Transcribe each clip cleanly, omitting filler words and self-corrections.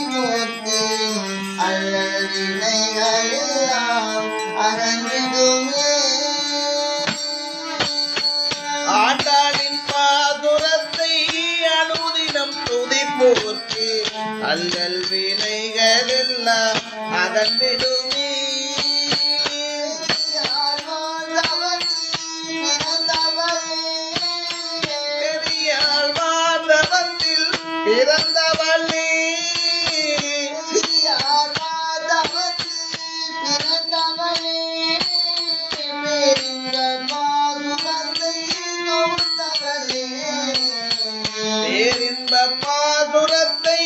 போற்றி அல்லல் வினைகள் எல்லாம் அகன்றிடுமே. ஆண்டாளின் பாதுரத்தை அனுதினம் துதி போற்றி அல்லல் வினைகள் எல்லாம் அகன்றிடுமே. பிறந்தவளே பேரின்ப பாதுரத்தை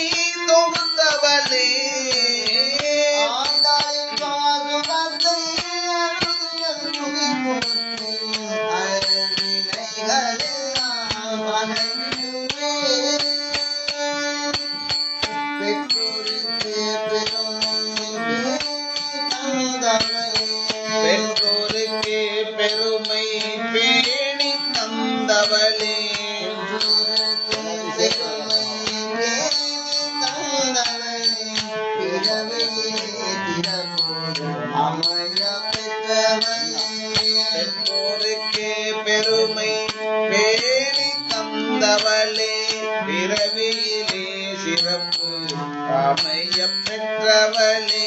தொகுத்தவளே ஆண்டாளின் பாதுரத்தை பெற்றோருக்கே பெருமை பேணி தந்தவளே பெற்றோருக்கே பெருமை பேணி தந்தவளே பிறவியிலே சிறப்பு அமைய பெற்றவளே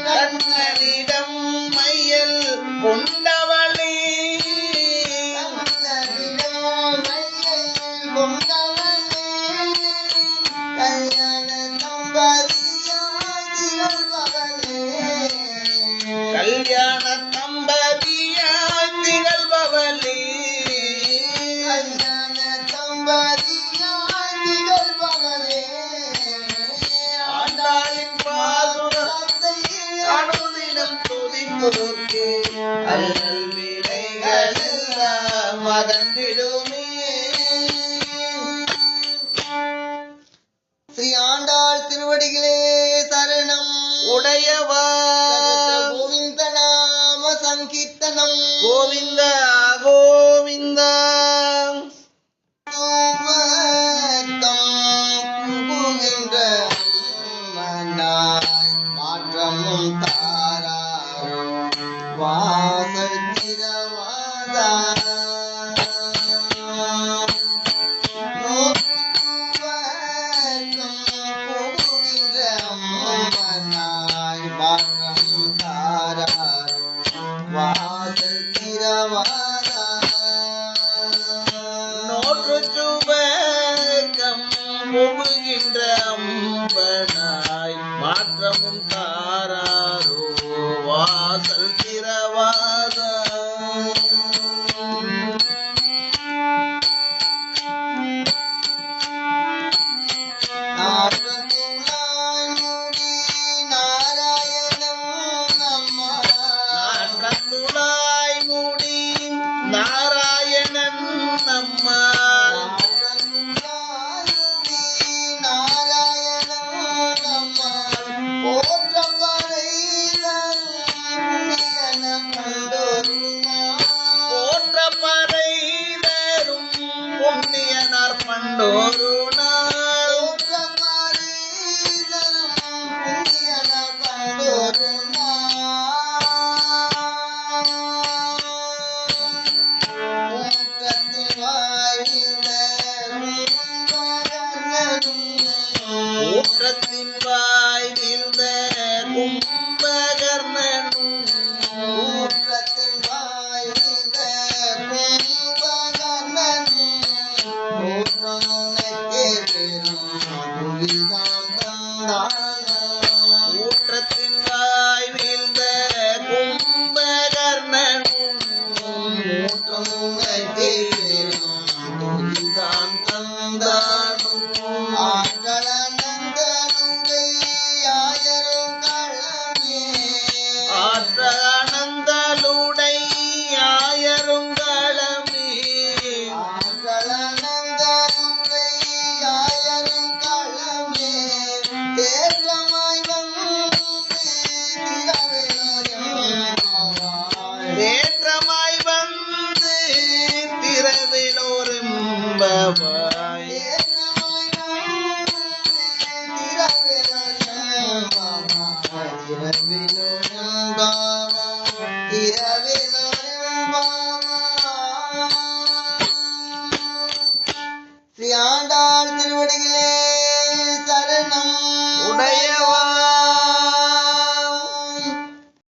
கண்ணனிடம் மையல் கொண்டவளே கல்யாண தம்பதியாய் திகழ்பவளே ஆண்டாளின் பாதுரத்தை அனுதினம் துதி போற்றி அல்லல் வினைகள் எல்லாம் அகன்றிடுமே. ஸ்ரீ ஆண்டாள் திருவடிகளே சரணம். உடையவா கோவிந்த நாம சங்கீர்த்தனம். கோவிந்த கோவிந்த மாற்றமும் தாராரோ வாசல் திரவாதா வாசல் திரவாதா நோற்று சுபகம் புகுகின்ற அம்பனாய் மாற்றமும் தாராரோ வாசல் திரவாதா நாற்றத்துளாய் மூடி நாராயணன் நம்மால் போற்ற பறை தரும் புண்ணியனார் பண்டோரு நாள் ஊற்றத்தின் வாய் வீழ்ந்த கும்பகர்ணனும் ஊற்றத்தின் வாய் வீழ்ந்த கும்பகர்ணனும்